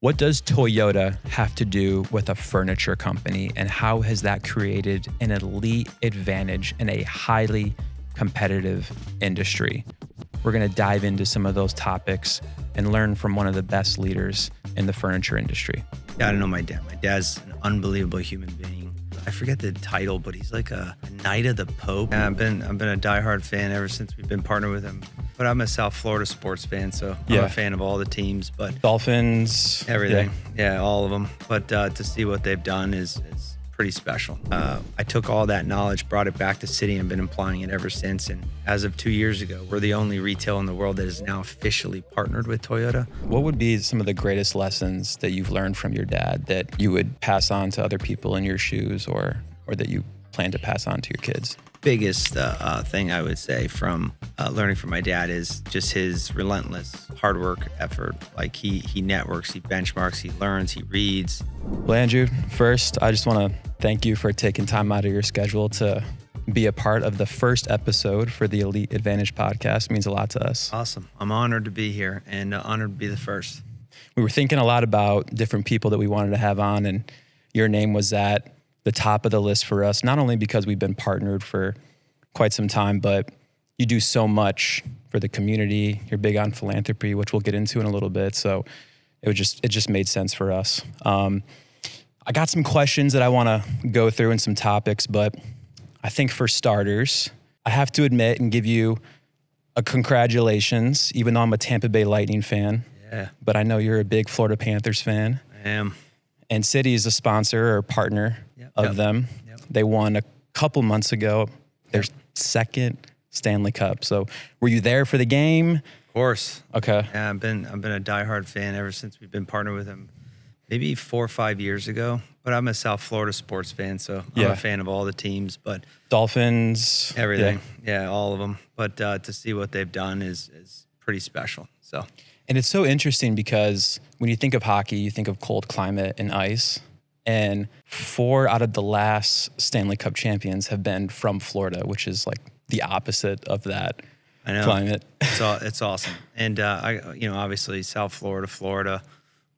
What does Toyota have to do with a furniture company, and how has that created an elite advantage in a highly competitive industry? We're going to dive into some of those topics and learn from one of the best leaders in the furniture industry. Yeah, I don't know my dad. My dad's an unbelievable human being. I forget the title, but he's like a Knight of the Pope. Yeah, I've been a diehard fan ever since we've been partnered with him. But I'm a South Florida sports fan, so I'm a fan of all the teams. But Dolphins, everything, yeah all of them. But to see what they've done is pretty special. I took all that knowledge, brought it back to City, and been applying it ever since. And as of 2 years ago, we're the only retail in the world that is now officially partnered with Toyota. What would be some of the greatest lessons that you've learned from your dad that you would pass on to other people in your shoes, or that you plan to pass on to your kids? Biggest thing I would say from learning from my dad is just his relentless hard work effort. Like he networks, he benchmarks, he learns, he reads. Well, Andrew, first, I just want to thank you for taking time out of your schedule to be a part of the first episode for the Elite Advantage podcast. It means a lot to us. Awesome. I'm honored to be here and honored to be the first. We were thinking a lot about different people that we wanted to have on, and your name was at the top of the list for us, not only because we've been partnered for quite some time, but you do so much for the community. You're big on philanthropy, which we'll get into in a little bit. So it just made sense for us. I got some questions that I want to go through and some topics, but I think for starters, I have to admit and give you a congratulations, even though I'm a Tampa Bay Lightning fan. Yeah. But I know you're a big Florida Panthers fan. I am. And City is a sponsor or partner of them. Yep. They won a couple months ago their second Stanley Cup. So were you there for the game? Of course. Okay. Yeah, I've been a diehard fan ever since we've been partnered with him. Maybe 4 or 5 years ago. But I'm a South Florida sports fan, so I'm a fan of all the teams. But Dolphins, everything, yeah all of them. But to see what they've done is pretty special. So. And it's so interesting because when you think of hockey, you think of cold climate and ice. And 4 out of the last Stanley Cup champions have been from Florida, which is like the opposite of that climate. It's awesome. And obviously South Florida,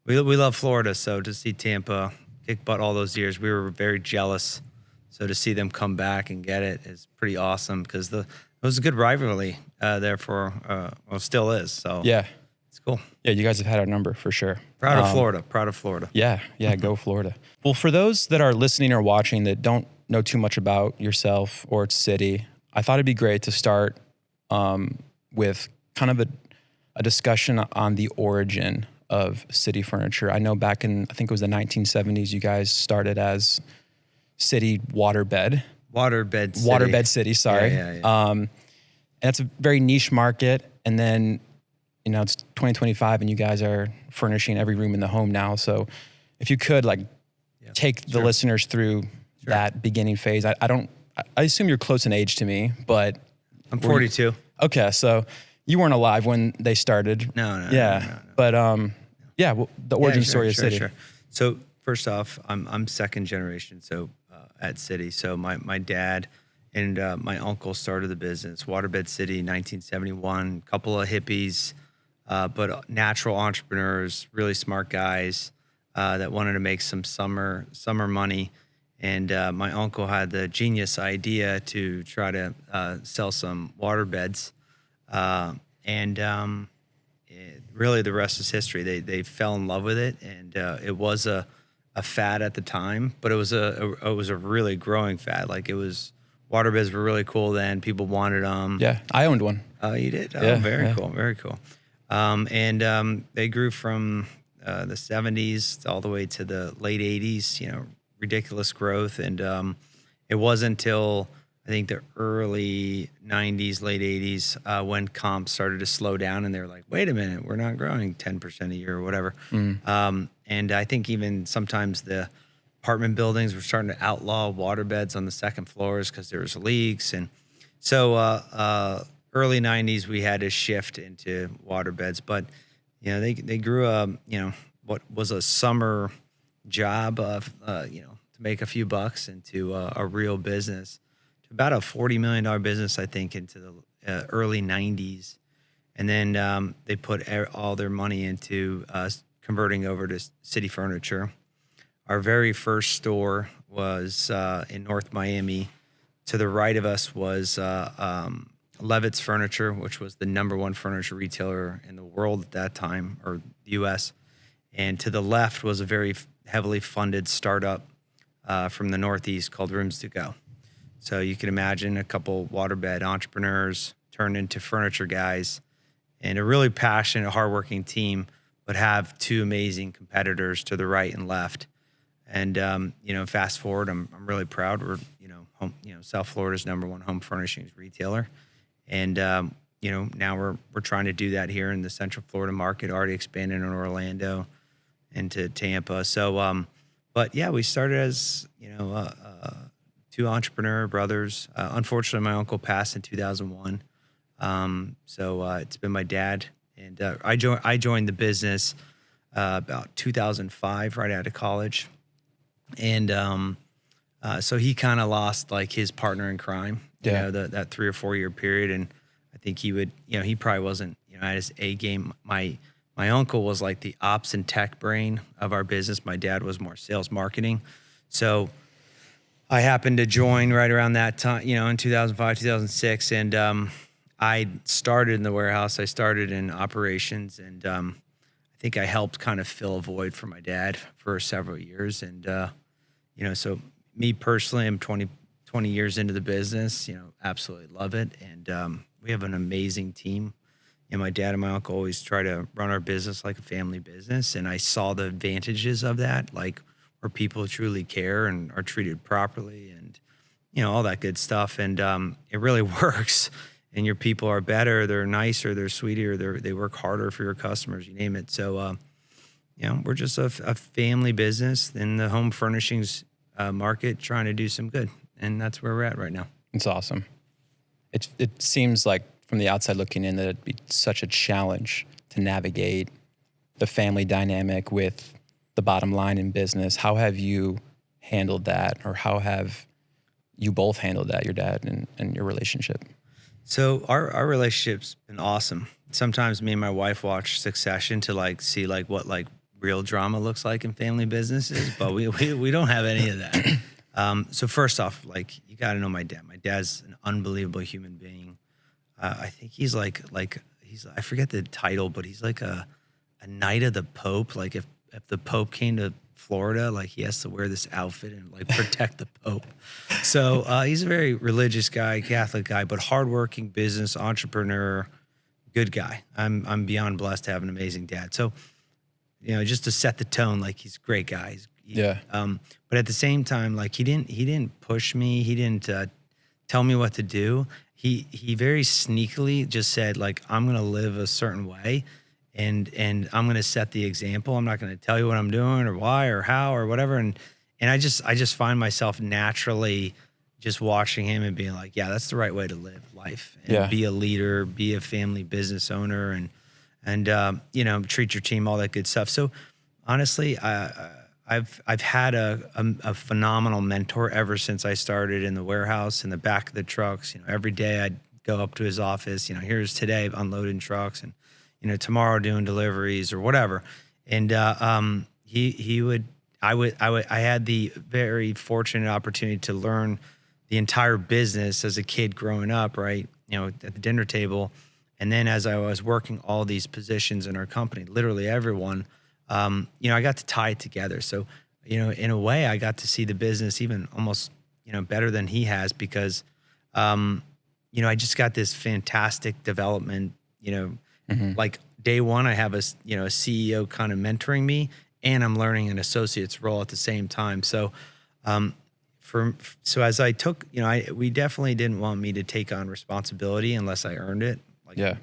we love Florida. So to see Tampa kick butt all those years, we were very jealous. So to see them come back and get it is pretty awesome because it was a good rivalry there for still is. So yeah. Cool. Yeah, you guys have had our number for sure. Proud of Florida. Yeah, go Florida. Well, for those that are listening or watching that don't know too much about yourself or its City, I thought it'd be great to start with kind of a discussion on the origin of City Furniture. I know back in, I think it was the 1970s, you guys started as City Waterbed City, sorry. Yeah. And that's a very niche market. And then it's 2025 and you guys are furnishing every room in the home now. So if you could take the listeners through that beginning phase. I assume you're close in age to me, but I'm 42. Okay. So you weren't alive when they started. No. Yeah. No. But the origin story of City. Sure. So first off, I'm second generation. So at City. So my dad and my uncle started the business, Waterbed City, 1971, couple of hippies, but natural entrepreneurs, really smart guys that wanted to make some summer money. And my uncle had the genius idea to try to sell some water beds. Really the rest is history. They fell in love with it, and it was a fad at the time, but it was a really growing fad. Like waterbeds were really cool then. People wanted them. Yeah, I owned one. Oh, you did? Oh, yeah, very cool. Very cool. They grew from the 70s all the way to the late 80s, ridiculous growth. And it wasn't until I think the early 90s, late 80s, when comps started to slow down and they're like, wait a minute, we're not growing 10% a year or whatever. And I think even sometimes the apartment buildings were starting to outlaw water beds on the second floors because there was leaks. And so early 90s, we had to shift into water beds. But, they grew what was a summer job of, to make a few bucks into a real business. About a $40 million business, I think, into the early 90s. And then they put all their money into converting over to City Furniture. Our very first store was in North Miami. To the right of us was Levitt's Furniture, which was the #1 furniture retailer in the world at that time, or the U.S. And to the left was a very heavily funded startup from the Northeast called Rooms to Go. So you can imagine a couple waterbed entrepreneurs turned into furniture guys, and a really passionate, hardworking team would have two amazing competitors to the right and left. And fast forward, I'm really proud. We're South Florida's #1 home furnishings retailer, and now we're trying to do that here in the Central Florida market. Already expanded in Orlando, into Tampa. So, but yeah, we started as two entrepreneur brothers. Unfortunately, my uncle passed in 2001. So it's been my dad, and I joined the business about 2005, right out of college, and so he kind of lost like his partner in crime, that 3 or 4 year period, and I think he would, he probably wasn't, at his A game. My uncle was like the ops and tech brain of our business. My dad was more sales marketing, so I happened to join right around that time, in 2005, 2006, and I started in the warehouse. I started in operations, and I think I helped kind of fill a void for my dad for several years. And, so me personally, I'm 20 years into the business, absolutely love it. And we have an amazing team. My dad and my uncle always try to run our business like a family business. And I saw the advantages of that, like where people truly care and are treated properly and, all that good stuff. And it really works. And your people are better, they're nicer, they're sweeter, they work harder for your customers, you name it. So, we're just a family business in the home furnishings market trying to do some good. And that's where we're at right now. It's awesome. It seems like from the outside looking in that it'd be such a challenge to navigate the family dynamic with the bottom line in business. How have you handled that, or how have you both handled that, your dad and your relationship? So our relationship's been awesome. Sometimes me and my wife watch Succession to see what real drama looks like in family businesses, but we don't have any of that. So first off, you got to know my dad. My dad's an unbelievable human being. I think he's I forget the title, but he's like a knight of the Pope. Like if the Pope came to Florida, he has to wear this outfit and protect the Pope. So he's a very religious guy, Catholic guy, but hardworking business entrepreneur, good guy. I'm beyond blessed to have an amazing dad. So, just to set the tone, he's a great guy. But at the same time, he didn't push me. He didn't tell me what to do. He very sneakily just said I'm gonna live a certain way. And I'm going to set the example. I'm not going to tell you what I'm doing or why or how or whatever. And I just find myself naturally just watching him and being like, yeah, that's the right way to live life and be a leader, be a family business owner, and treat your team, all that good stuff. So honestly, I've had a phenomenal mentor ever since I started in the warehouse, in the back of the trucks. Every day I'd go up to his office. Here's today unloading trucks, and tomorrow doing deliveries or whatever. And I had the very fortunate opportunity to learn the entire business as a kid growing up, right? At the dinner table. And then as I was working all these positions in our company, literally everyone, I got to tie it together. So, in a way I got to see the business even almost, better than he has, because, I just got this fantastic development, day one, I have a CEO kind of mentoring me, and I'm learning an associate's role at the same time. So, as I took, we definitely didn't want me to take on responsibility unless I earned it.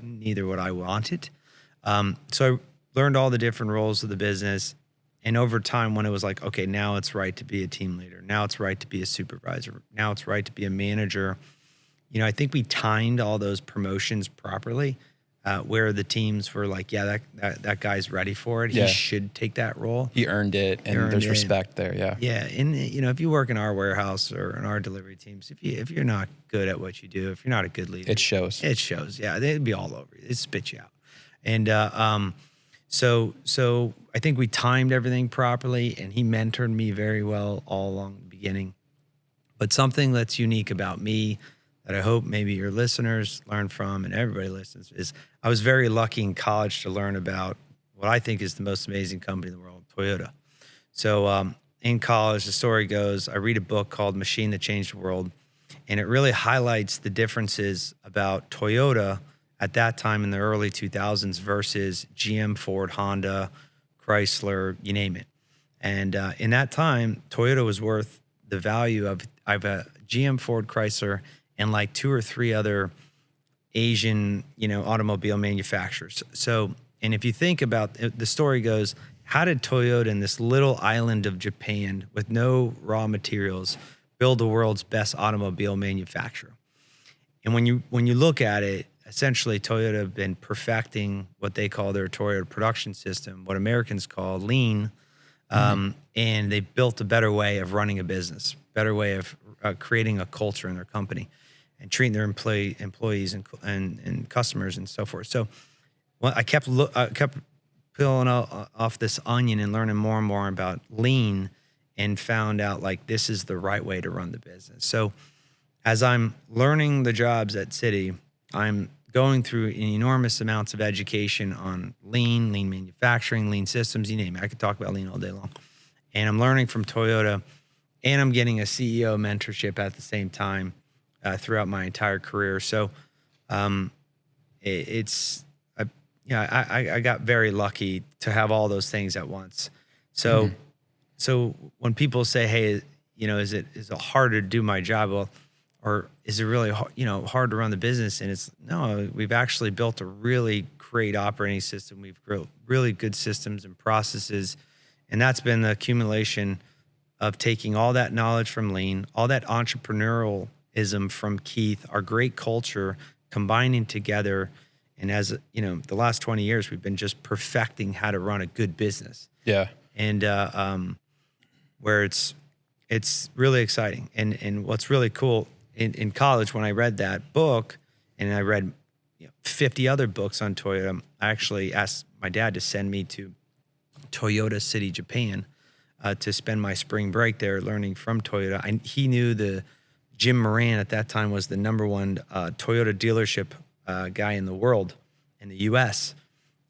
Neither would I want it. So I learned all the different roles of the business, and over time, when it was okay, now it's right to be a team leader. Now it's right to be a supervisor. Now it's right to be a manager. I think we timed all those promotions properly. Where the teams were that guy's ready for it. He should take that role. He earned it, and there's respect there. Yeah. Yeah. And, if you work in our warehouse or in our delivery teams, if you're not good at what you do, if you're not a good leader, it shows. It shows. Yeah. They'd be all over you. It'd spit you out. And So I think we timed everything properly, and he mentored me very well all along the beginning. But something that's unique about me that I hope maybe your listeners learn from and everybody listens is I was very lucky in college to learn about what I think is the most amazing company in the world, Toyota. So in college, the story goes, I read a book called Machine That Changed the World, and it really highlights the differences about Toyota at that time in the early 2000s versus GM, Ford, Honda, Chrysler, you name it. And in that time, Toyota was worth the value of a GM, Ford, Chrysler, and like two or three other Asian, automobile manufacturers. So, and if you think about it, the story goes, how did Toyota in this little island of Japan with no raw materials build the world's best automobile manufacturer? And when you look at it, essentially Toyota have been perfecting what they call their Toyota production system, what Americans call lean, and they built a better way of running a business, better way of creating a culture in their company, and treating their employees and customers and so forth. So, I kept peeling off this onion and learning more and more about lean, and found out like this is the right way to run the business. So, as I'm learning the jobs at Citi, I'm going through enormous amounts of education on lean manufacturing, lean systems, you name it. I could talk about lean all day long. And I'm learning from Toyota, and I'm getting a CEO mentorship at the same time throughout my entire career. So I got very lucky to have all those things at once. So so when people say, hey, is it hard to do my job? Well, or is it really hard to run the business? And it's no, we've actually built a really great operating system. We've built really good systems and processes. And that's been the accumulation of taking all that knowledge from lean, all that entrepreneurialism from Keith, our great culture, combining together. And as the last 20 years, we've been just perfecting how to run a good business. Yeah. And where it's really exciting. And what's really cool, in college, when I read that book, and I read 50 other books on Toyota, I actually asked my dad to send me to Toyota City, Japan, to spend my spring break there learning from Toyota. He knew Jim Moran at that time was the number one Toyota dealership guy in the world, in the U.S.,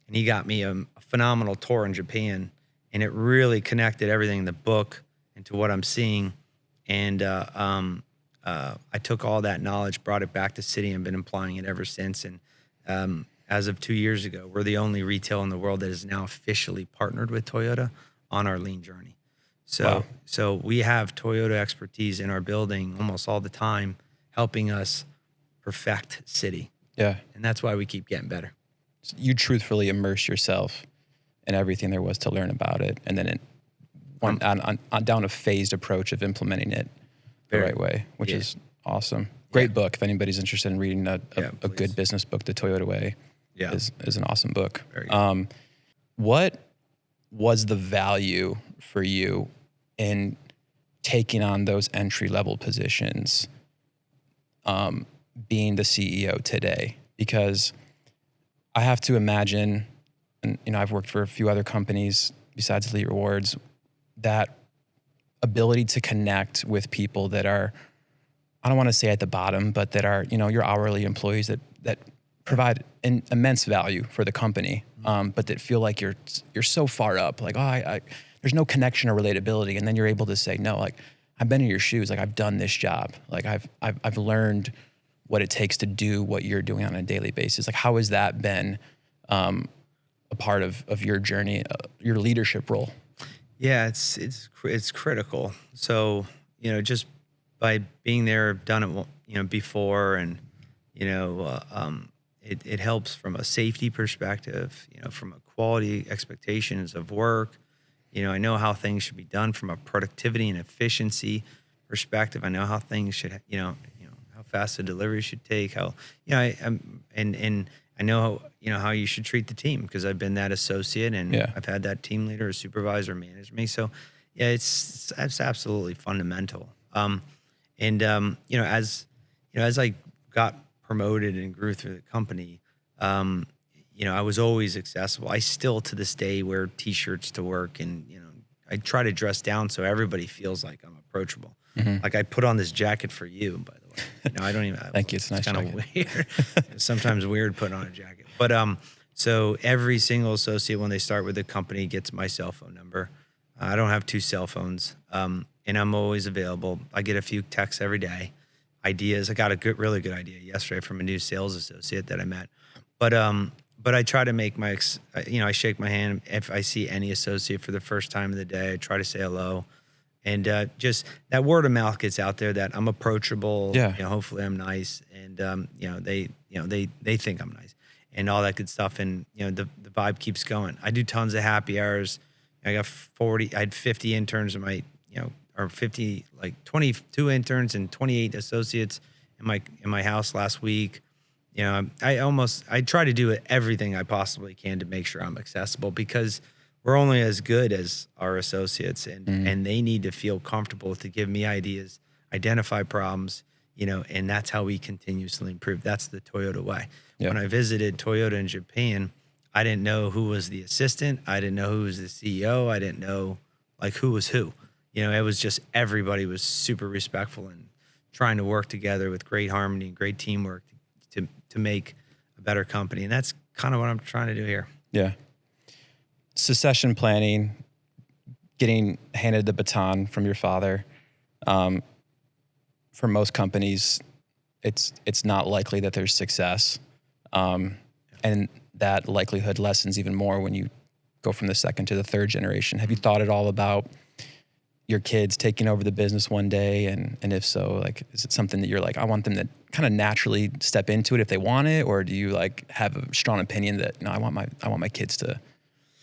and he got me a phenomenal tour in Japan, and it really connected everything in the book into what I'm seeing. And I took all that knowledge, brought it back to Citi, and been applying it ever since. And as of 2 years ago, we're the only retail in the world that is now officially partnered with Toyota on our lean journey. So, Wow. So we have Toyota expertise in our building almost all the time, helping us perfect Citi. Yeah. And that's why we keep getting better. You truthfully immerse yourself in everything there was to learn about it, and then down a phased approach of implementing it the right way, which is awesome. Great book. If anybody's interested in reading a good business book, The Toyota Way is an awesome book. Very good. What was the value for you in taking on those entry-level positions, being the CEO today? Because I have to imagine, and I've worked for a few other companies besides Elite Rewards, that ability to connect with people that are, I don't want to say at the bottom, but that are, your hourly employees that provide an immense value for the company, but that feel like you're so far up, like, there's no connection or relatability. And then you're able to say, no, like, I've been in your shoes, like, I've done this job. Like, I've learned what it takes to do what you're doing on a daily basis. Like, how has that been a part of your journey, your leadership role? Yeah, it's critical. So, just by being there, done it, before, and, it helps from a safety perspective, from a quality expectations of work. I know how things should be done from a productivity and efficiency perspective. I know how things should, how fast the delivery should take, how, and I know, how you should treat the team, because I've been that associate, and I've had that team leader or supervisor manage me. So yeah, it's absolutely fundamental. As I got promoted and grew through the company, I was always accessible. I still to this day wear t-shirts to work, and I try to dress down so everybody feels like I'm approachable. Like I put on this jacket for you, by the way. I don't even. Thank you. It's a nice kind jacket. of weird. It's sometimes weird putting on a jacket, but so every single associate when they start with the company gets my cell phone number. I don't have two cell phones, and I'm always available. I get a few texts every day, ideas. I got a really good idea yesterday from a new sales associate that I met, but I try to make I shake my hand if I see any associate for the first time of the day. I try to say hello, and just that word of mouth gets out there that I'm approachable. Yeah. Hopefully I'm nice, and they think I'm nice, and all that good stuff. And the vibe keeps going. I do tons of happy hours. I got 40. I had 50 interns in my or 50 like 22 interns and 28 associates in my house last week. I try to do everything I possibly can to make sure I'm accessible, because we're only as good as our associates, and they need to feel comfortable to give me ideas, identify problems, and that's how we continuously improve. That's the Toyota way. Yeah. When I visited Toyota in Japan, I didn't know who was the assistant. I didn't know who was the CEO. I didn't know like who was who. It was just everybody was super respectful and trying to work together with great harmony and great teamwork to make a better company. And that's kind of what I'm trying to do here. Yeah. Succession planning, getting handed the baton from your father. For most companies, it's not likely that there's success. And that likelihood lessens even more when you go from the second to the third generation. Have you thought at all about your kids taking over the business one day? And if so, like, is it something that you're like, I want them to kind of naturally step into it if they want it? Or do you like have a strong opinion that, no, I want my kids to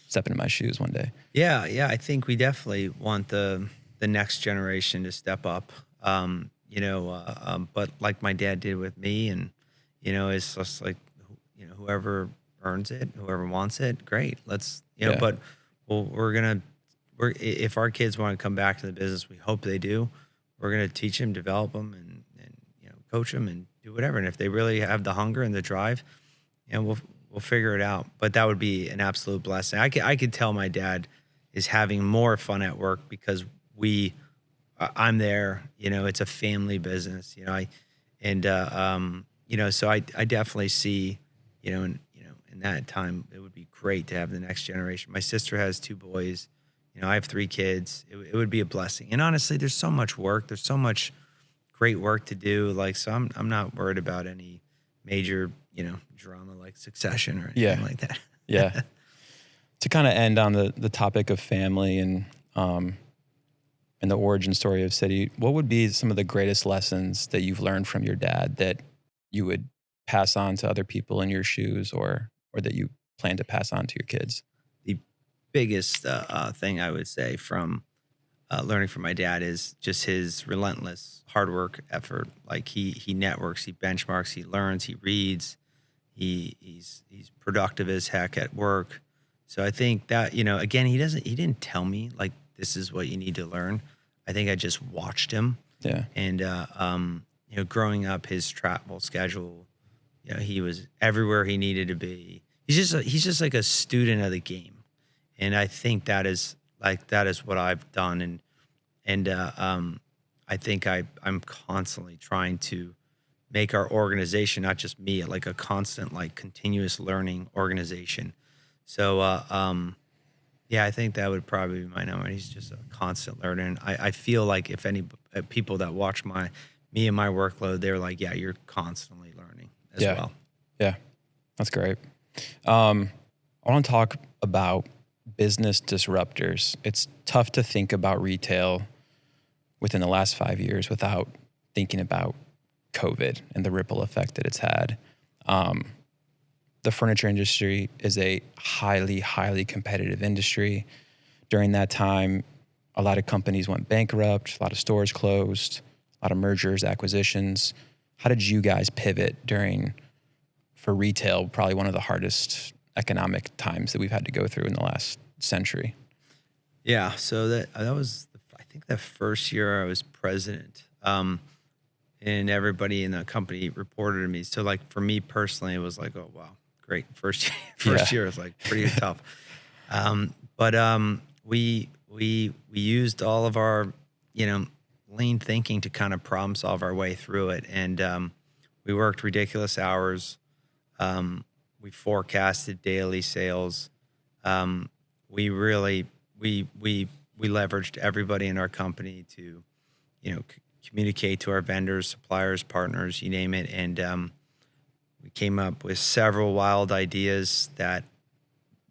step into my shoes one day? Yeah. I think we definitely want the next generation to step up. But like my dad did with me, and, it's just like, whoever earns it, whoever wants it, great. Let's, but if our kids want to come back to the business, we hope they do. We're going to teach them, develop them, and coach them and do whatever. And if they really have the hunger and the drive, we'll figure it out. But that would be an absolute blessing. I could tell my dad is having more fun at work because I'm there. It's a family business. So I definitely see, in that time, it would be great to have the next generation. My sister has 2 boys. I have 3 kids. It would be a blessing. And honestly, there's so much work. There's so much great work to do. So I'm not worried about any major, drama like succession or anything like that. Yeah. To kind of end on the topic of family and the origin story of City, what would be some of the greatest lessons that you've learned from your dad that you would pass on to other people in your shoes, or that you plan to pass on to your kids? The biggest thing I would say from learning from my dad is just his relentless hard work effort. Like he networks, he benchmarks, he learns, he reads, he's productive as heck at work. So I think that, again, he didn't tell me like, this is what you need to learn. I think I just watched him. Yeah. And, growing up, his travel schedule, he was everywhere he needed to be. He's just like a student of the game. And I think that is what I've done. And I think I'm constantly trying to make our organization, not just me, like a constant, like continuous learning organization. So, I think that would probably be my number. He's just a constant learner. And I feel like if any people that watch me and my workload, they're like, yeah, you're constantly learning as well. Yeah. That's great. I want to talk about business disruptors. It's tough to think about retail within the last 5 years without thinking about COVID and the ripple effect that it's had. The furniture industry is a highly, highly competitive industry. During that time, a lot of companies went bankrupt, a lot of stores closed, a lot of mergers, acquisitions. How did you guys pivot for retail, probably one of the hardest economic times that we've had to go through in the last century? Yeah, so that was, I think, the first year I was president, and everybody in the company reported to me. So, like, for me personally, it was like, oh, wow, great. First Yeah. year was like pretty tough. But we used all of our, lean thinking to kind of problem solve our way through it. And we worked ridiculous hours. We forecasted daily sales. We really, we leveraged everybody in our company to, communicate to our vendors, suppliers, partners, you name it. And we came up with several wild ideas that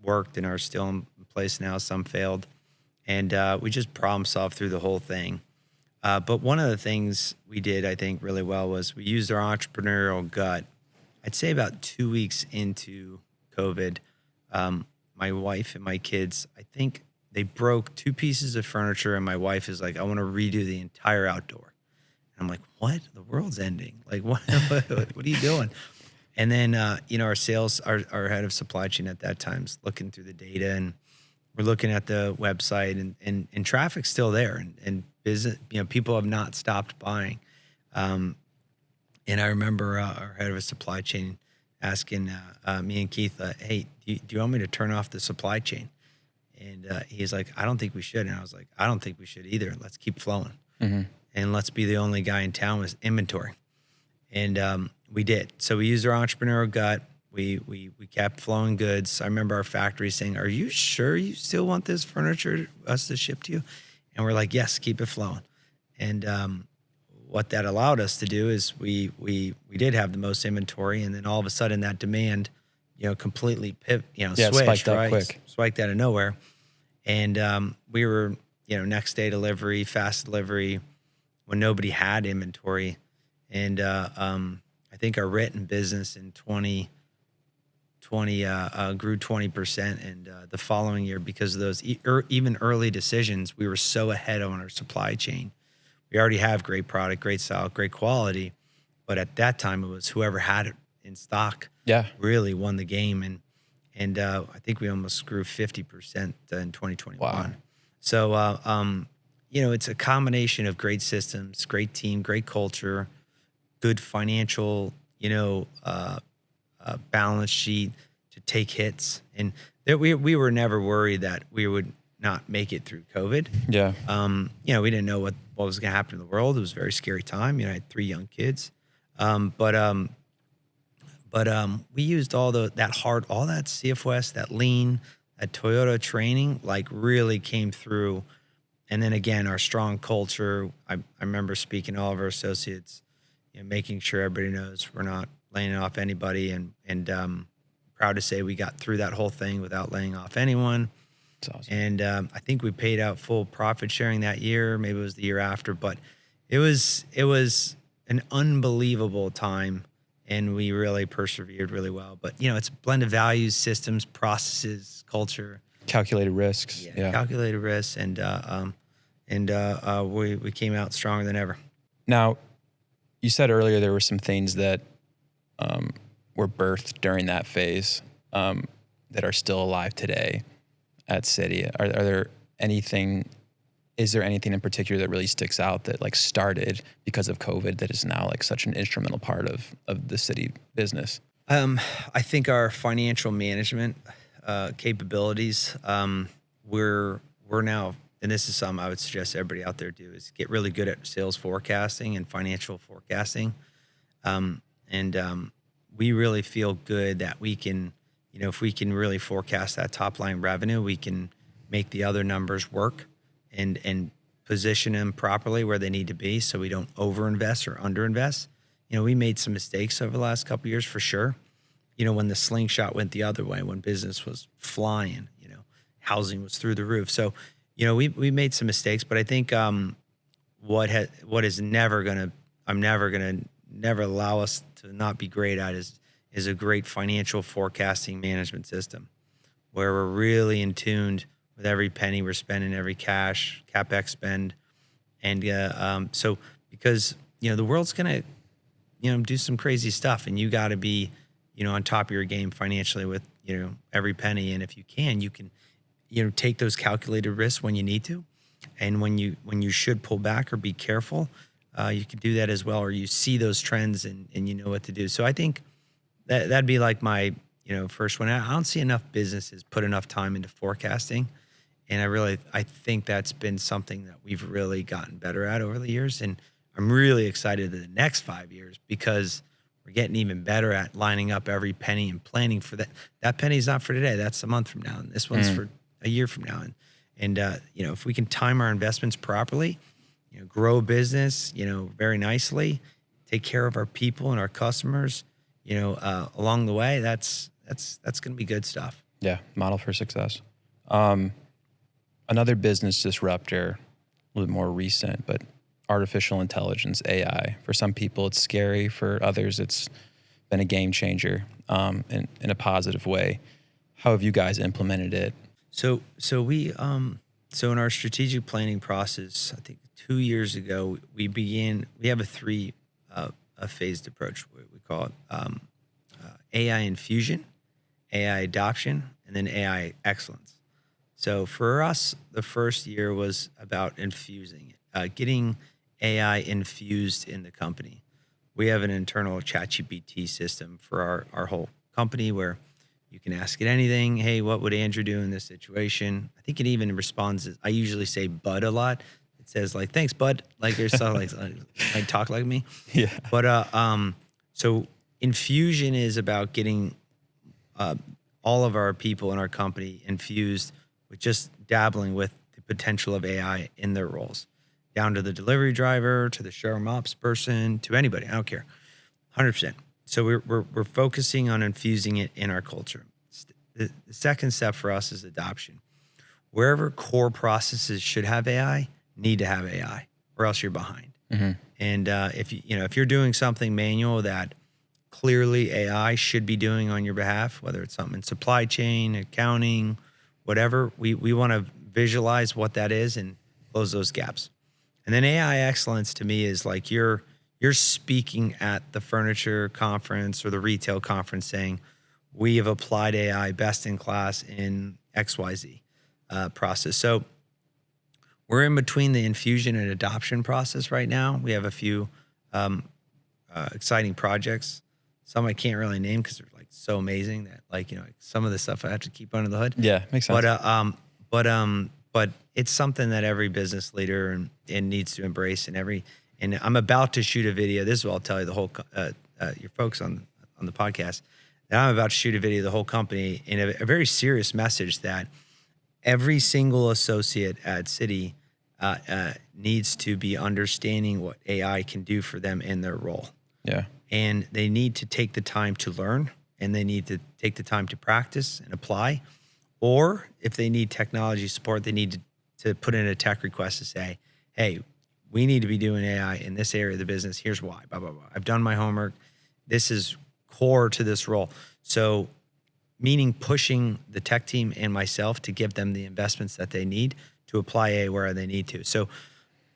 worked and are still in place now. Some failed. And we just problem solved through the whole thing. But one of the things we did, I think, really well was we used our entrepreneurial gut. I'd say about 2 weeks into COVID, my wife and my kids, I think they broke 2 pieces of furniture, and my wife is like, I want to redo the entire outdoor. And I'm like, what? The world's ending. Like, what are you doing? And then, our sales, our head of supply chain at that time's looking through the data, and we're looking at the website, and traffic's still there, and business, people have not stopped buying. And I remember our head of supply chain asking me and Keith, hey, do you want me to turn off the supply chain? And he's like, I don't think we should. And I was like, I don't think we should either. Let's keep flowing. Mm-hmm. And let's be the only guy in town with inventory. And we did. So we used our entrepreneurial gut. We kept flowing goods. I remember our factory saying, are you sure you still want this furniture us to ship to you? And we're like, yes, keep it flowing. And what that allowed us to do is we did have the most inventory, and then all of a sudden that demand, completely switched, spiked out quick. Spiked out of nowhere. And we were, next day delivery, fast delivery when nobody had inventory. And I think our written business in 2020 grew 20%. And the following year, because of those even early decisions, we were so ahead on our supply chain. We already have great product, great style, great quality. But at that time, it was whoever had it in stock really won the game. And I think we almost grew 50% in 2021. Wow. So, it's a combination of great systems, great team, great culture, good financial, balance sheet to take hits. And we were never worried that we would not make it through COVID. Yeah. We didn't know what was going to happen in the world. It was a very scary time. I had 3 young kids. But we used all that CFOS, that lean, that Toyota training, like really came through. And then again, our strong culture. I remember speaking to all of our associates, making sure everybody knows we're not laying off anybody, and proud to say we got through that whole thing without laying off anyone. That's awesome. And I think we paid out full profit sharing that year. Maybe it was the year after, but it was an unbelievable time, and we really persevered really well. But it's a blend of values, systems, processes, culture, Calculated risks. Yeah. Calculated risks, and we came out stronger than ever. Now, you said earlier there were some things that were birthed during that phase that are still alive today at City. Is there anything in particular that really sticks out that like started because of COVID that is now like such an instrumental part of the City business? I think our financial management capabilities, we're now, and this is something I would suggest everybody out there do, is get really good at sales forecasting and financial forecasting. We really feel good that we can, if we can really forecast that top line revenue, we can make the other numbers work and position them properly where they need to be, so we don't overinvest or underinvest. We made some mistakes over the last couple of years for sure. When the slingshot went the other way, when business was flying, housing was through the roof. So, we made some mistakes, but I think what is never gonna allow us to not be great at is a great financial forecasting management system, where we're really in tune with every penny we're spending, every CapEx spend. And so because, the world's going to, do some crazy stuff, and you got to be, on top of your game financially with, every penny. And if you can, take those calculated risks when you need to. And when you should pull back or be careful, you can do that as well, or you see those trends and you know what to do. So I think that'd be like my, first one. I don't see enough businesses put enough time into forecasting. And I think that's been something that we've really gotten better at over the years. And I'm really excited to the next 5 years because we're getting even better at lining up every penny and planning for that. That penny's not for today. That's a month from now. And this one's for a year from now. And if we can time our investments properly, grow a business, very nicely, take care of our people and our customers, along the way, that's going to be good stuff. Yeah. Model for success. Another business disruptor, a little more recent, but artificial intelligence, AI. For some people, it's scary. For others, it's been a game changer in a positive way. How have you guys implemented it? So in our strategic planning process, I think 2 years ago, we have a phased approach. We call it AI infusion, AI adoption, and then AI excellence. So for us, the first year was about infusing it, getting AI infused in the company. We have an internal ChatGPT system for our whole company where you can ask it anything. Hey, what would Andrew do in this situation? I think it even responds. I usually say "bud" a lot. It says like, "Thanks, bud." Like there's something like talk like me. Yeah. But so infusion is about getting all of our people in our company infused with just dabbling with the potential of AI in their roles, down to the delivery driver, to the showroom ops person, to anybody. I don't care, 100%. So we're focusing on infusing it in our culture. The second step for us is adoption. Wherever core processes should have AI, need to have AI, or else you're behind. Mm-hmm. And if you're doing something manual that clearly AI should be doing on your behalf, whether it's something in supply chain, accounting, whatever, we want to visualize what that is and close those gaps. And then AI excellence to me is like you're speaking at the furniture conference or the retail conference saying, we have applied AI best in class in XYZ process. So we're in between the infusion and adoption process right now. We have a few exciting projects. Some I can't really name because they're like so amazing that some of the stuff I have to keep under the hood. Yeah, makes sense. But it's something that every business leader and needs to embrace. And I'm about to shoot a video. This is what I'll tell you, the whole your folks on the podcast. That I'm about to shoot a video of the whole company in a very serious message that every single associate at Citi needs to be understanding what AI can do for them in their role. Yeah. And they need to take the time to learn, and they need to take the time to practice and apply. Or if they need technology support, they need to put in a tech request to say, hey, we need to be doing AI in this area of the business. Here's why, blah, blah, blah. I've done my homework. This is core to this role. So meaning pushing the tech team and myself to give them the investments that they need to apply AI where they need to. So,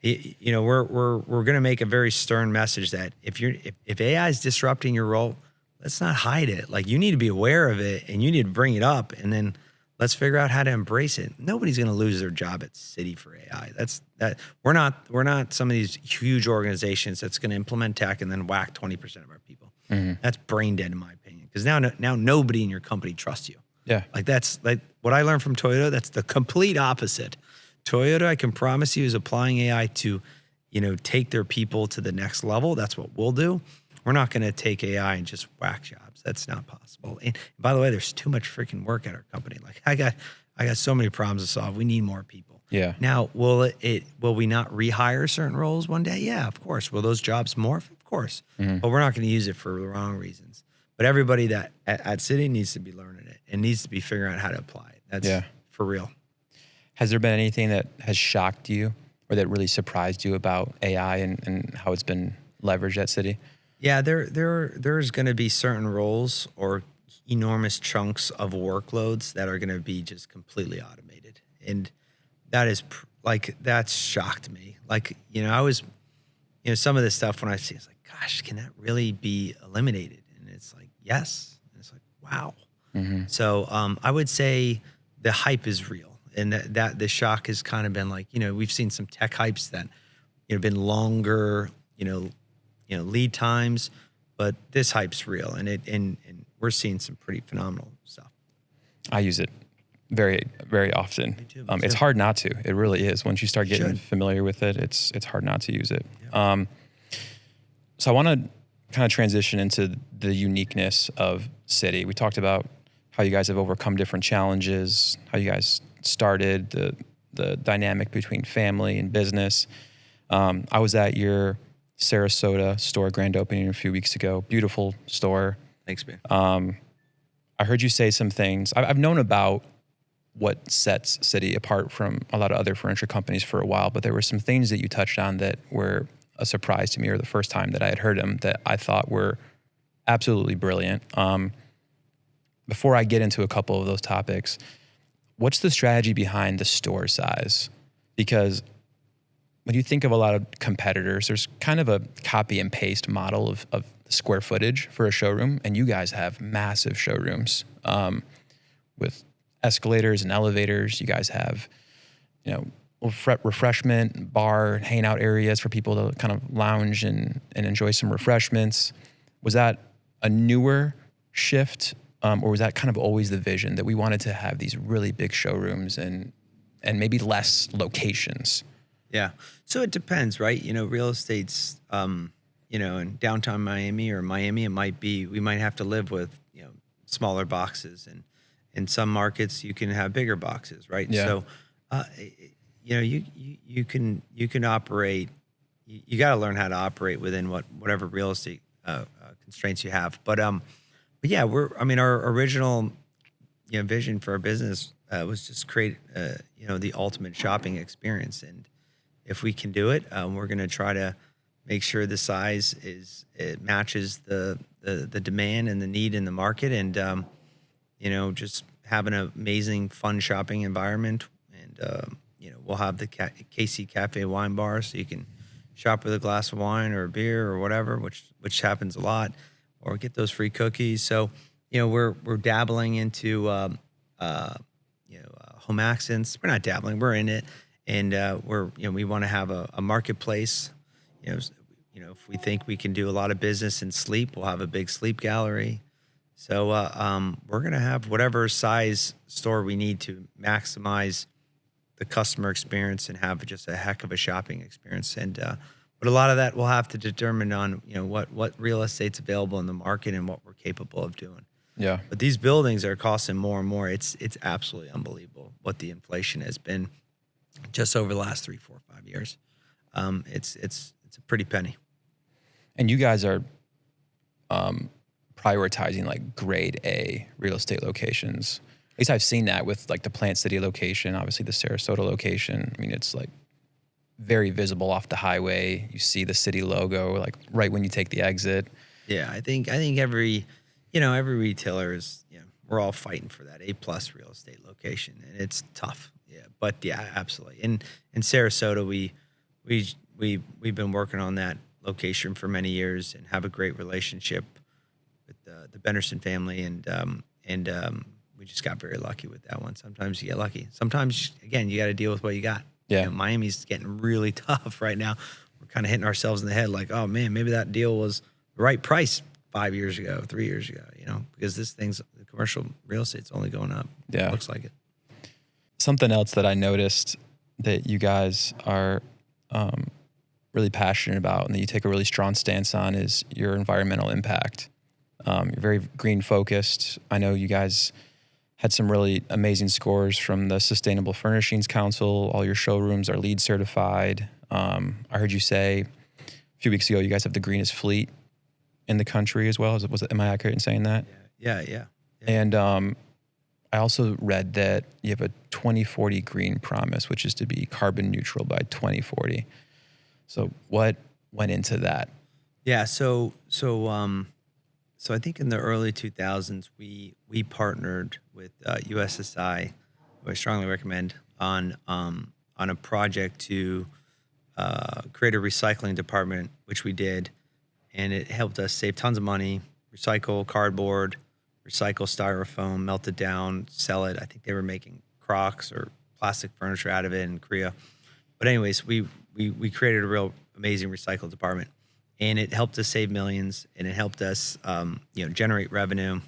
we're going to make a very stern message that if AI is disrupting your role, let's not hide it. Like you need to be aware of it and you need to bring it up, and then let's figure out how to embrace it. Nobody's going to lose their job at Citi for AI. We're not some of these huge organizations that's going to implement tech and then whack 20% of our people. Mm-hmm. That's brain dead in my opinion. Because now nobody in your company trusts you. Yeah. Like that's like what I learned from Toyota. That's the complete opposite. Toyota, I can promise you, is applying AI to, take their people to the next level. That's what we'll do. We're not going to take AI and just whack jobs. That's not possible. And by the way, there's too much freaking work at our company. Like I got so many problems to solve. We need more people. Yeah. Now, will we not rehire certain roles one day? Yeah, of course. Will those jobs morph? Of course. Mm-hmm. But we're not going to use it for the wrong reasons. But everybody that at Citi needs to be learning it and needs to be figuring out how to apply it. That's for real. Has there been anything that has shocked you or that really surprised you about AI and how it's been leveraged at Citi? Yeah, there's going to be certain roles or enormous chunks of workloads that are going to be just completely automated. And that is that's shocked me. Like, I was, some of this stuff when I see it's like, gosh, can that really be eliminated? And it's like, yes. And it's like, wow. Mm-hmm. So I would say the hype is real. And that the shock has kind of been like, we've seen some tech hypes that, been longer, lead times, but this hype's real. And we're seeing some pretty phenomenal stuff. I use it very, very often. Me too. It's hard not to. It really is. Once you start getting familiar with it, it's hard not to use it. Yeah. So I want to kind of transition into the uniqueness of City. We talked about how you guys have overcome different challenges, how you guys started, the dynamic between family and business. I was at your Sarasota store grand opening a few weeks ago. Beautiful store. Thanks, man. I heard you say some things. I've known about what sets City apart from a lot of other furniture companies for a while, but there were some things that you touched on that were a surprise to me, or the first time that I had heard them, that I thought were absolutely brilliant. Before I get into a couple of those topics, what's the strategy behind the store size? Because when you think of a lot of competitors, there's kind of a copy and paste model of square footage for a showroom, and you guys have massive showrooms with escalators and elevators. You guys have, refreshment, bar, hangout areas for people to kind of lounge and enjoy some refreshments. Was that a newer shift, or was that kind of always the vision that we wanted to have these really big showrooms and maybe less locations? Yeah. So it depends, right? Real estate's, in downtown Miami or Miami, we might have to live with, smaller boxes, and in some markets you can have bigger boxes, right? Yeah. So, you can operate, you got to learn how to operate within whatever real estate, constraints you have. But yeah, our original, vision for our business, was just create, the ultimate shopping experience. And if we can do it, we're going to try to make sure the size it matches the demand and the need in the market, and just have an amazing, fun shopping environment. And we'll have the KC Cafe wine bar, so you can shop with a glass of wine or a beer or whatever, which happens a lot, or get those free cookies. So we're dabbling into home accents. We're not dabbling, we're in it. And we want to have a marketplace. If we think we can do a lot of business in sleep, we'll have a big sleep gallery. So we're going to have whatever size store we need to maximize the customer experience and have just a heck of a shopping experience. And but a lot of that we'll have to determine on what real estate's available in the market and what we're capable of doing. Yeah. But these buildings are costing more and more. It's absolutely unbelievable what the inflation has been just over the last 3, 4, 5 years. It's a pretty penny. And you guys are prioritizing like grade A real estate locations. At least I've seen that with like the Plant City location, obviously the Sarasota location. I mean, it's like very visible off the highway. You see the city logo like right when you take the exit. Yeah, I think every retailer is, we're all fighting for that A+ real estate location, and it's tough. Yeah, but yeah, absolutely. In Sarasota, we've been working on that location for many years and have a great relationship with the Benderson family, and we just got very lucky with that one. Sometimes you get lucky. Sometimes, again, you got to deal with what you got. Yeah. Miami's getting really tough right now. We're kind of hitting ourselves in the head like, oh man, maybe that deal was the right price 5 years ago, 3 years ago, because the commercial real estate's only going up. Yeah. It looks like it. Something else that I noticed that you guys are really passionate about and that you take a really strong stance on is your environmental impact. You're very green focused. I know you guys had some really amazing scores from the Sustainable Furnishings Council. All your showrooms are LEED certified. I heard you say a few weeks ago you guys have the greenest fleet in the country as well. Am I accurate in saying that? Yeah. And I also read that you have a 2040 green promise, which is to be carbon neutral by 2040. So what went into that? Yeah, so I think in the early 2000s we partnered with USSI, who I strongly recommend, on a project to create a recycling department, which we did, and it helped us save tons of money, recycle cardboard, recycle styrofoam, melt it down, sell it. I think they were making Crocs or plastic furniture out of it in Korea. But anyways, we created a real amazing recycle department, and it helped us save millions, and it helped us generate revenue,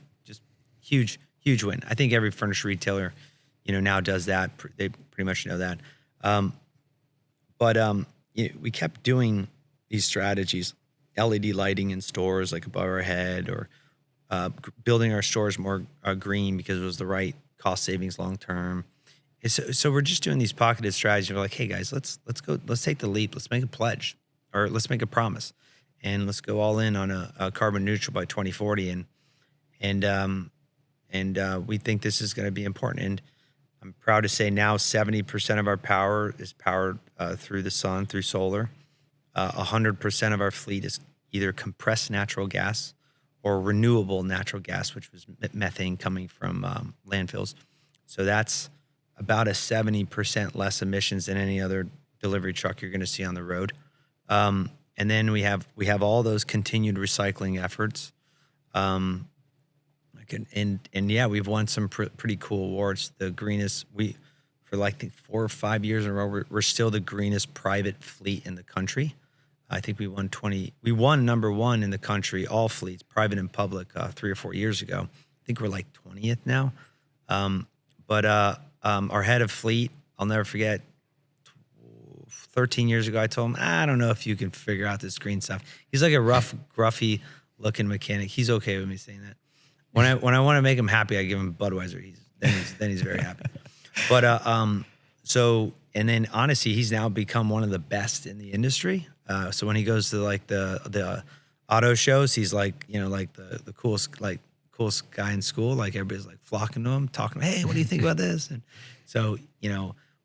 huge win. I think every furniture retailer, now does that. They pretty much know that. But we kept doing these strategies, LED lighting in stores like above our head, or building our stores more green because it was the right cost savings long term. And so we're just doing these pocketed strategies. We're like, hey guys, let's take the leap. Let's make a pledge, or let's make a promise, and let's go all in on a carbon neutral by 2040. And we think this is going to be important. And I'm proud to say now 70% of our power is powered through the sun, through solar. 100% of our fleet is either compressed natural gas or renewable natural gas, which was methane coming from landfills. So that's about a 70% less emissions than any other delivery truck you're going to see on the road. And then we have all those continued recycling efforts. And yeah, we've won some pretty cool awards. The greenest, for like 4 or 5 years in a row, we're still the greenest private fleet in the country. I think we won number one in the country, all fleets, private and public, 3 or 4 years ago. I think we're like 20th now. But our head of fleet, I'll never forget, 13 years ago, I told him, I don't know if you can figure out this green stuff. He's like a gruffy looking mechanic. He's okay with me saying that. When I want to make him happy, I give him Budweiser. Then he's very happy. But and then honestly, he's now become one of the best in the industry. So when he goes to like the auto shows, he's like, like the coolest guy in school. Like everybody's like flocking to him, talking, hey, what do you think about this? And so,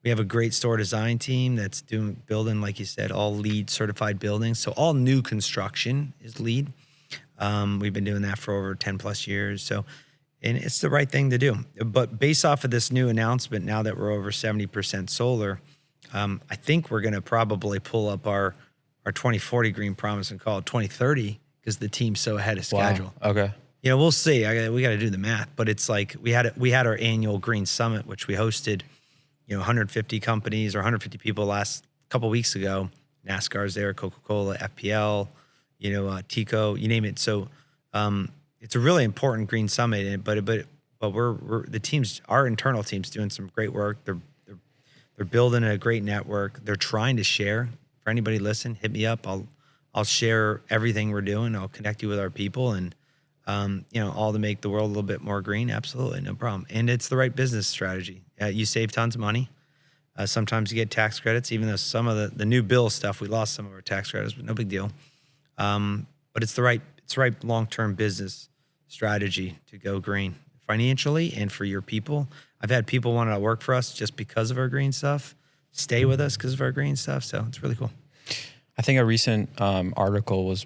we have a great store design team that's building, like you said, all LEED certified buildings. So all new construction is LEED. We've been doing that for over 10 plus years. So, and it's the right thing to do. But based off of this new announcement, now that we're over 70% solar, I think we're going to probably pull up our 2040 green promise and call it 2030 because the team's so ahead of schedule. Wow. Okay. We'll see. We got to do the math, but it's like we had our annual green summit, which we hosted, 150 companies or 150 people last couple weeks ago. NASCAR's there, Coca-Cola, FPL, Tico, you name it. So it's a really important green summit, but we're the teams, our internal team's doing some great work. They're building a great network. They're trying to share. For anybody listen, hit me up. I'll share everything we're doing. I'll connect you with our people and all to make the world a little bit more green. Absolutely, no problem. And it's the right business strategy. You save tons of money. Sometimes you get tax credits, even though some of the new bill stuff, we lost some of our tax credits, but no big deal. But it's the right long-term business strategy to go green financially and for your people. I've had people want to work for us just because of our green stuff, stay with us because of our green stuff. So it's really cool. I think a recent article was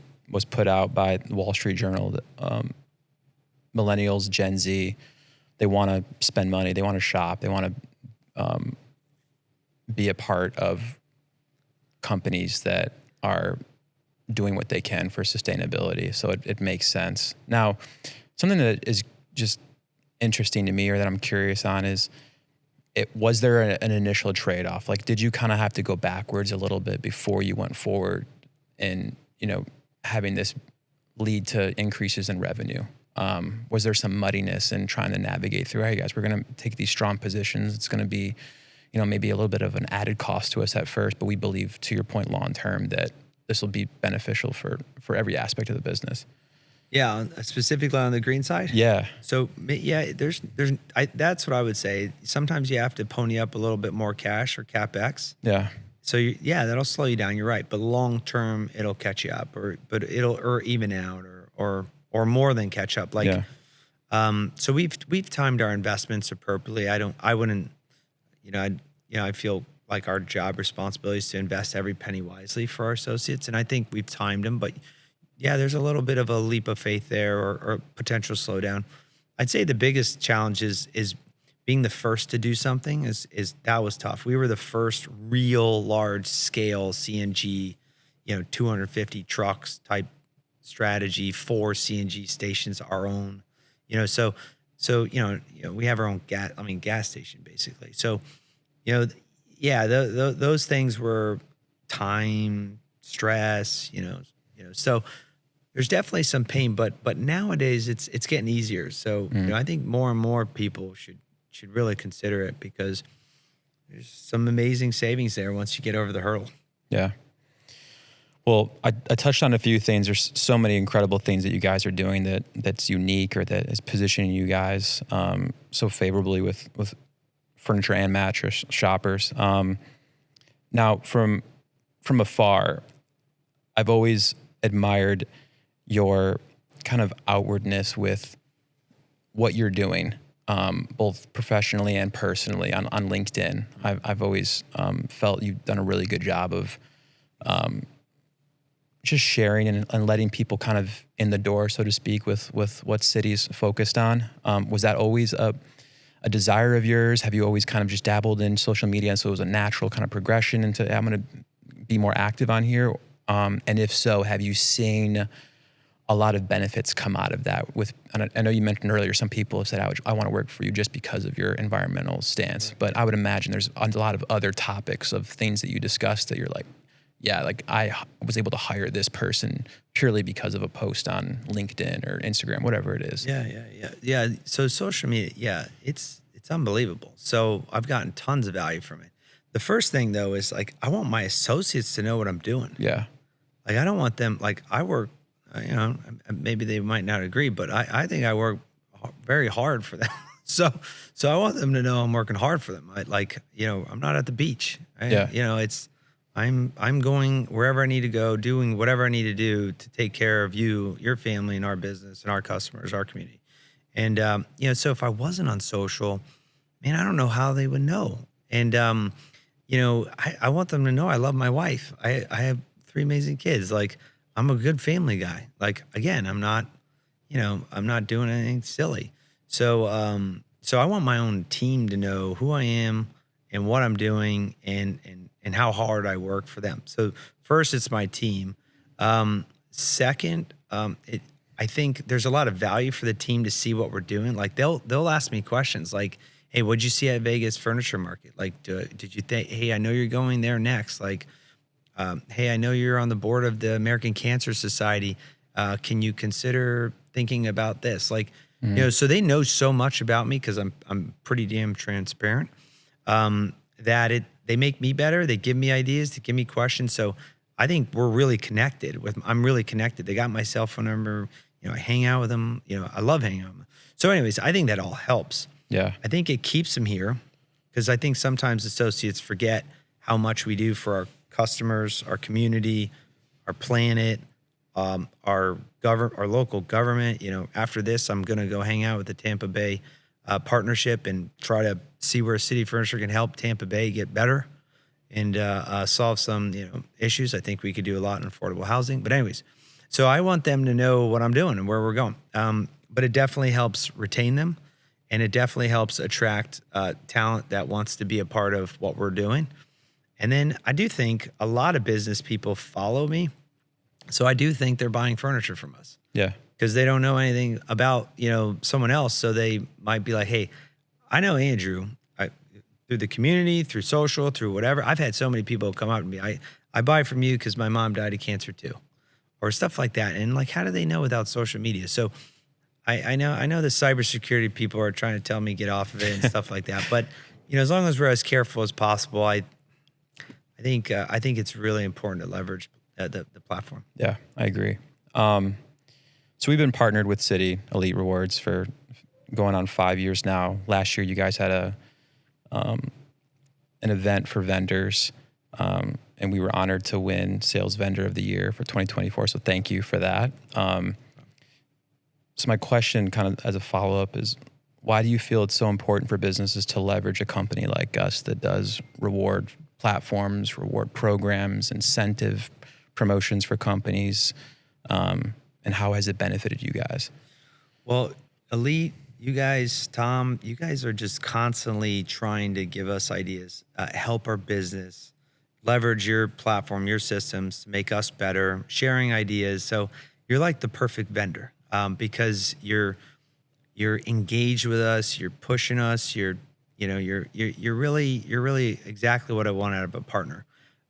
put out by the Wall Street Journal that millennials, Gen Z, they want to spend money, they want to shop, they want to be a part of companies that are doing what they can for sustainability. So it makes sense. Now, something that is just interesting to me or that I'm curious on is, was there an initial trade-off? Like, did you kind of have to go backwards a little bit before you went forward and, having this lead to increases in revenue? Was there some muddiness in trying to navigate through, hey guys, we're going to take these strong positions. It's going to be, maybe a little bit of an added cost to us at first, but we believe, to your point, long-term that this will be beneficial for every aspect of the business. Yeah, specifically on the green side. Yeah. So yeah, that's what I would say. Sometimes you have to pony up a little bit more cash or CapEx. Yeah. So that'll slow you down. You're right, but long term it'll catch you up, or even out, or more than catch up. Like, so we've timed our investments appropriately. I feel like our job responsibility is to invest every penny wisely for our associates, and I think we've timed them. But yeah, there's a little bit of a leap of faith there, or potential slowdown. I'd say the biggest challenge is being the first to do something is that was tough. We were the first real large scale CNG, 250 trucks type strategy, 4 CNG stations, our own, so we have our own gas station basically. So, those things were time, stress, so there's definitely some pain, but nowadays it's getting easier. So I think more and more people should really consider it, because there's some amazing savings there once you get over the hurdle. Yeah. Well, I touched on a few things. There's so many incredible things that you guys are doing that's unique, or that is positioning you guys so favorably with furniture and mattress shoppers. Now, from afar, I've always admired your kind of outwardness with what you're doing, both professionally and personally on LinkedIn. I've always felt you've done a really good job of just sharing and letting people kind of in the door, so to speak, with what City's focused on. Was that always a desire of yours? Have you always kind of just dabbled in social media, and so it was a natural kind of progression into, I'm going to be more active on here? And if so, have you seen a lot of benefits come out of that? And I know you mentioned earlier, some people have said, I want to work for you just because of your environmental stance. But I would imagine there's a lot of other topics of things that you discussed that you're like, yeah, like I was able to hire this person purely because of a post on LinkedIn or Instagram, whatever it is. Yeah. So social media, it's unbelievable. So I've gotten tons of value from it. The first thing though is like, I want my associates to know what I'm doing. Yeah. Like, I don't want them, like, I work, maybe they might not agree, but I think I work very hard for them. So I want them to know I'm working hard for them. I'm not at the beach. I'm going wherever I need to go, doing whatever I need to do to take care of you, your family, and our business, and our customers, our community. And, so if I wasn't on social, man, I don't know how they would know. And, I want them to know I love my wife. I have 3 amazing kids. Like, I'm a good family guy. Like, again, I'm not doing anything silly. So I want my own team to know who I am and what I'm doing, and how hard I work for them. So first, it's my team. Second, I think there's a lot of value for the team to see what we're doing. Like, they'll ask me questions like, "Hey, what'd you see at Vegas Furniture Market? Like, did you think? Hey, I know you're going there next. Like, hey, I know you're on the board of the American Cancer Society. Can you consider thinking about this?" Like, so they know so much about me because I'm pretty damn transparent. That they make me better. They give me ideas, they give me questions. So I think we're really connected I'm really connected. They got my cell phone number. I hang out with them. I love hanging out with them. So anyways, I think that all helps. Yeah. I think it keeps them here, because I think sometimes associates forget how much we do for our customers, our community, our planet, our local government. After this, I'm going to go hang out with the Tampa Bay partnership and try to see where City Furniture can help Tampa Bay get better and solve some issues. I think we could do a lot in affordable housing. But anyways, so I want them to know what I'm doing and where we're going. But it definitely helps retain them, and it definitely helps attract talent that wants to be a part of what we're doing. And then I do think a lot of business people follow me. So I do think they're buying furniture from us. Yeah. Because they don't know anything about, someone else. So they might be like, "Hey, I know Andrew through the community, through social, through whatever." I've had so many people come up to me. I buy from you because my mom died of cancer too, or stuff like that. And like, how do they know without social media? So I know the cybersecurity people are trying to tell me get off of it and stuff like that. But as long as we're as careful as possible, I think it's really important to leverage the platform. Yeah, I agree. So we've been partnered with City Elite Rewards for going on 5 years now. Last year, you guys had an event for vendors, and we were honored to win Sales Vendor of the Year for 2024. So thank you for that. So my question, kind of as a follow-up, is why do you feel it's so important for businesses to leverage a company like us that does reward platforms, reward programs, incentive promotions for companies? And how has it benefited you guys? Well, Elite, you guys, Tom, you guys are just constantly trying to give us ideas, help our business, leverage your platform, your systems to make us better, sharing ideas. So you're like the perfect vendor, because you're engaged with us, you're pushing us, you're really exactly what I want out of a partner.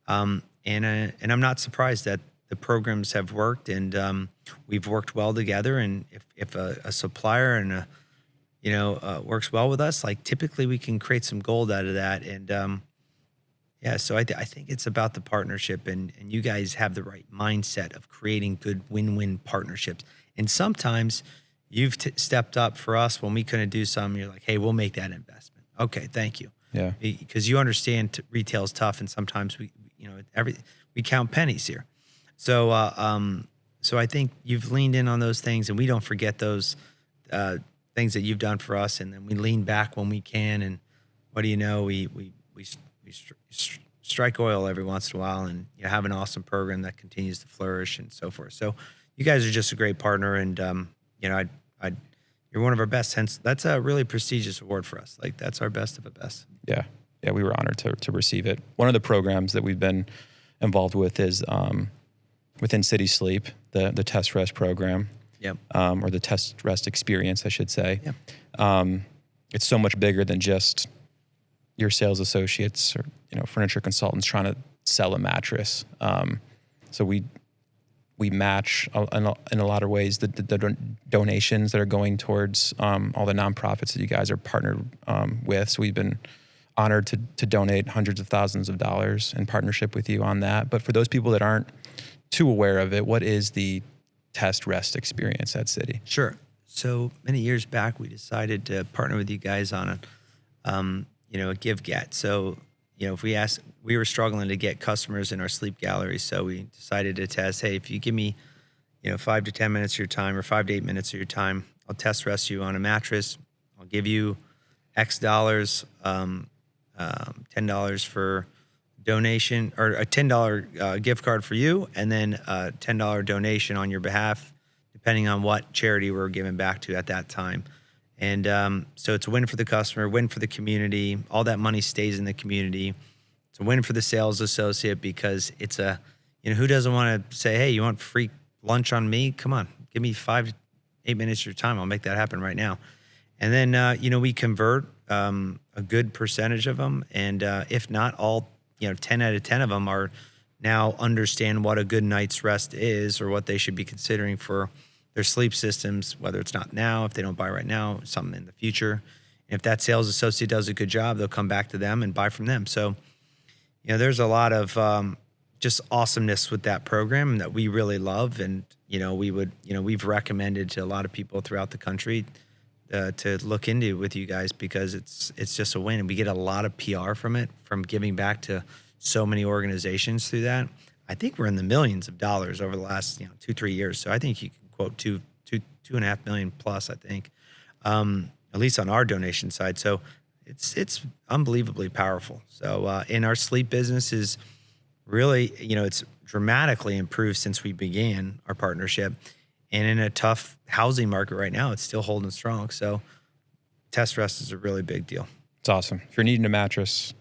And I'm not surprised that the programs have worked, and we've worked well together. And if a supplier and works well with us, like typically we can create some gold out of that. And yeah, so I think it's about the partnership, and you guys have the right mindset of creating good win-win partnerships. And sometimes you've stepped up for us when we couldn't do something. You're like, hey, we'll make that investment. Okay, thank you. Yeah. Because you understand retail's tough, and sometimes we count pennies here. So so I think you've leaned in on those things, and we don't forget those things that you've done for us, and then we lean back when we can. And what do you know? We strike oil every once in a while, and you have an awesome program that continues to flourish and so forth. So you guys are just a great partner, and you're one of our best. Hence, that's a really prestigious award for us. Like, that's our best of the best. Yeah, we were honored to receive it. One of the programs that we've been involved with is within City Sleep, the Test Rest program. Yep. Or the Test Rest experience, I should say. Yep. It's so much bigger than just your sales associates or furniture consultants trying to sell a mattress. So we match in a lot of ways the donations that are going towards all the nonprofits that you guys are partnered with. So we've been honored to donate hundreds of thousands of dollars in partnership with you on that. But for those people that aren't too aware of it, what is the Test Rest experience at City? Sure. So many years back, we decided to partner with you guys on a give get. So if we were struggling to get customers in our sleep gallery, so we decided to test. Hey, if you give me 5 to 10 minutes of your time, or 5 to 8 minutes of your time, I'll test rest you on a mattress. I'll give you X dollars, $10 for donation, or a $10 gift card for you, and then a $10 donation on your behalf, depending on what charity we're giving back to at that time. And so it's a win for the customer, win for the community. All that money stays in the community. It's a win for the sales associate, because it's who doesn't want to say, hey, you want free lunch on me? Come on, give me 5 to 8 minutes of your time. I'll make that happen right now. And then, we convert a good percentage of them. And if not all, 10 out of 10 of them are now understand what a good night's rest is, or what they should be considering for their sleep systems, whether it's not now, if they don't buy right now, something in the future. And if that sales associate does a good job, they'll come back to them and buy from them. So, there's a lot of just awesomeness with that program that we really love. And, we've recommended to a lot of people throughout the country to look into with you guys, because it's just a win. And we get a lot of PR from it, from giving back to so many organizations through that. I think we're in the millions of dollars over the last 2-3 years. So I think you can quote $2.5 million plus, I think, at least on our donation side. So it's unbelievably powerful. So in our sleep business is really, it's dramatically improved since we began our partnership. And in a tough housing market right now, it's still holding strong. So Test Rest is a really big deal. It's awesome. If you're needing a mattress,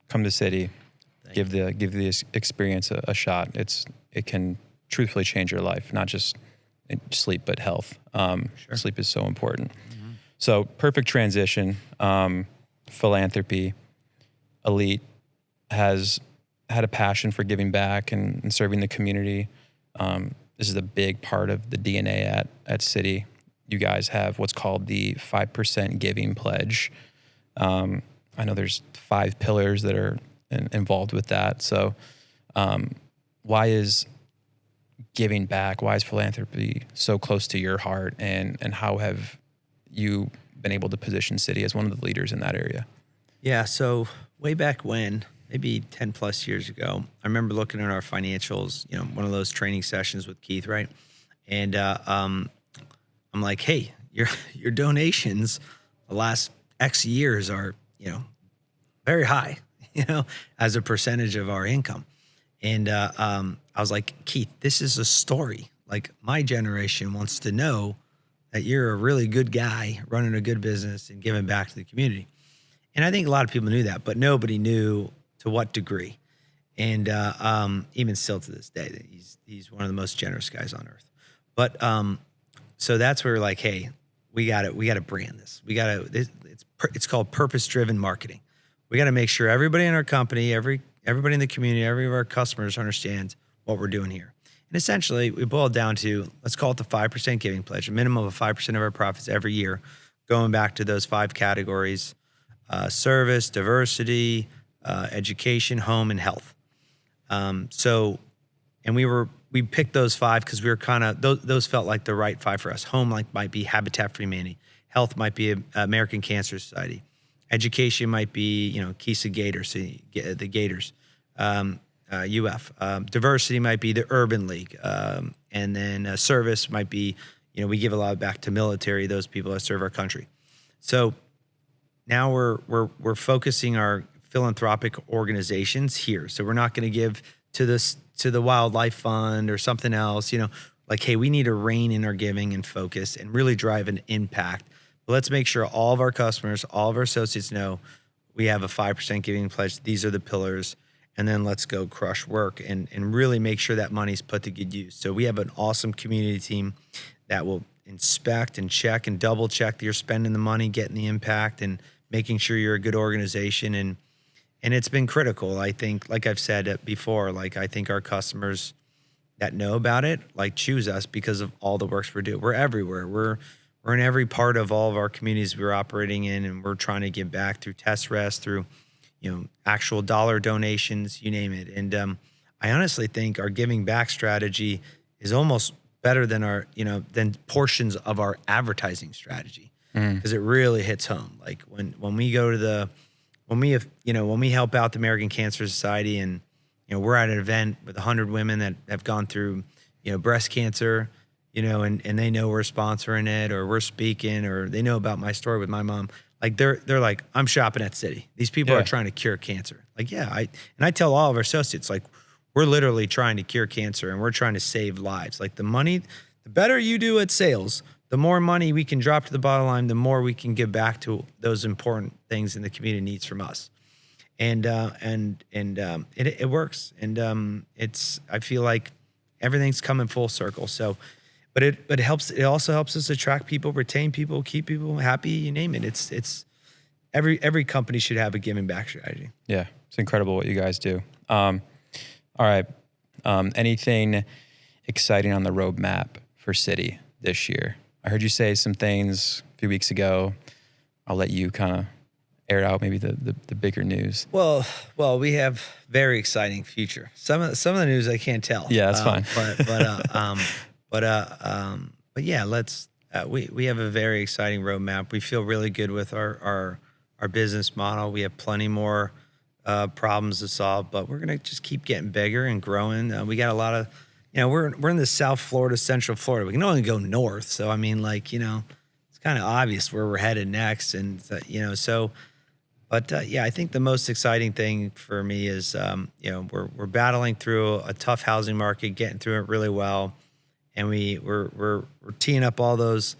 come to City. Give the experience a shot. It can truthfully change your life, not just sleep, but health. Sure. Sleep is so important. Mm-hmm. So perfect transition. Philanthropy. Elite has had a passion for giving back and serving the community. This is a big part of the DNA at City. You guys have what's called the 5% Giving Pledge. I know there's 5 pillars that are involved with that. So why is giving back, why is philanthropy so close to your heart, and how have you been able to position City as one of the leaders in that area? Yeah, so way back when, maybe 10 plus years ago, I remember looking at our financials, one of those training sessions with Keith, right? And I'm like, hey, your donations the last X years are, very high, as a percentage of our income. And I was like, Keith, this is a story. Like, my generation wants to know that you're a really good guy running a good business and giving back to the community. And I think a lot of people knew that, but nobody knew to what degree. And even still to this day, that he's one of the most generous guys on earth. But so that's where we're like, hey, we got to brand this. It's called purpose-driven marketing. We got to make sure everybody in our company, everybody in the community, every of our customers understands what we're doing here. And essentially, we boiled down to, let's call it the 5% giving pledge, a minimum of 5% of our profits every year, going back to those 5 categories: service, diversity, education, home, and health. And we picked those 5 because we were kind of, those felt like the right 5 for us. Home might be Habitat for Humanity. Health might be American Cancer Society. Education might be, Kisa Gators, the Gators, UF. Diversity might be the Urban League. And then service might be, we give a lot back to military, those people that serve our country. So now we're focusing our philanthropic organizations here. So we're not going to give to the Wildlife Fund or something else, like, hey, we need to rein in our giving and focus and really drive an impact. But let's make sure all of our customers, all of our associates know we have a 5% giving pledge. These are the pillars. And then let's go crush work and really make sure that money's put to good use. So we have an awesome community team that will inspect and check and double check that you're spending the money, getting the impact, and making sure you're a good organization. And it's been critical. I think, like I've said before, I think our customers that know about it, choose us because of all the works we're doing. We're everywhere. We're in every part of all of our communities we're operating in, and we're trying to give back through test rest, through, actual dollar donations, you name it. And I honestly think our giving back strategy is almost better than than portions of our advertising strategy, because it really hits home. Like when we go to when we help out the American Cancer Society, and we're at an event with 100 women that have gone through breast cancer, and they know we're sponsoring it, or we're speaking, or they know about my story with my mom. They're like, I'm shopping at City. These people are trying to cure cancer. I tell all of our associates, we're literally trying to cure cancer, and we're trying to save lives. The better you do at sales, the more money we can drop to the bottom line, the more we can give back to those important things in the community needs from us. And it works. And I feel like everything's coming full circle. So, but it helps. It also helps us attract people, retain people, keep people happy. You name it. It's every company should have a giving back strategy. Yeah, it's incredible what you guys do. All right. Anything exciting on the roadmap for City this year? I heard you say some things a few weeks ago. I'll let you kind of air out maybe the bigger news. Well, we have very exciting future. Some of the news I can't tell. Yeah, that's fine. But yeah, we have a very exciting roadmap. We feel really good with our business model. We have plenty more problems to solve, but we're gonna just keep getting bigger and growing. We got a lot of, we're in the South Florida, Central Florida. We can only go north, so I mean, it's kind of obvious where we're headed next, and so. But yeah, I think the most exciting thing for me is we're battling through a tough housing market, getting through it really well, and we're teeing up all those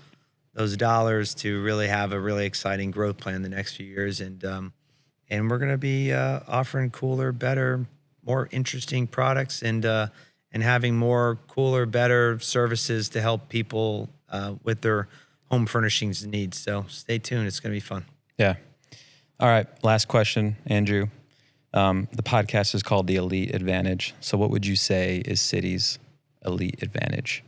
dollars to really have a really exciting growth plan the next few years, and we're going to be offering cooler, better, more interesting products, and having more cooler, better services to help people with their home furnishings needs. So stay tuned; it's going to be fun. Yeah. All right. Last question, Andrew. The podcast is called The Elite Advantage. So what would you say is City's elite advantage?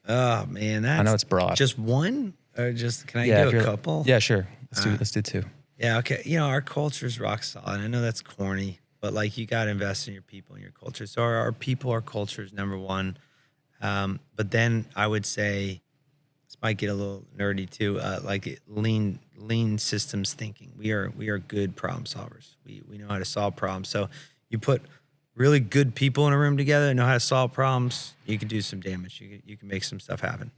Oh man, I know it's broad. Just one, or can I do a couple? Yeah, sure. Let's do 2. Yeah. Okay. Our culture is rock solid. I know that's corny, but you got to invest in your people and your culture. So our people, our culture is number one. But then I would say, this might get a little nerdy too, lean systems thinking. We are good problem solvers. We know how to solve problems. So you put really good people in a room together and know how to solve problems, you can do some damage. You can make some stuff happen.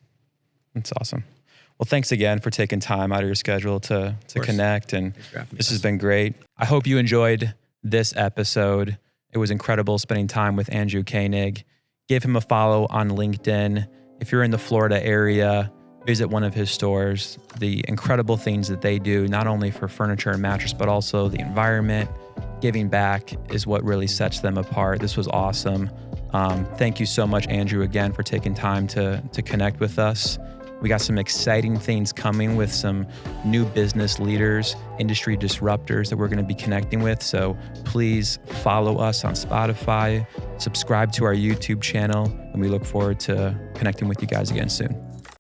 That's awesome. Well, thanks again for taking time out of your schedule to connect. And this has been great. I hope you enjoyed this episode. It was incredible spending time with Andrew Koenig. Give him a follow on LinkedIn. If you're in the Florida area, visit one of his stores. The incredible things that they do, not only for furniture and mattress, but also the environment, giving back is what really sets them apart. This was awesome. Thank you so much, Andrew, again, for taking time to connect with us. We got some exciting things coming with some new business leaders, industry disruptors that we're going to be connecting with. So please follow us on Spotify, subscribe to our YouTube channel, and we look forward to connecting with you guys again soon.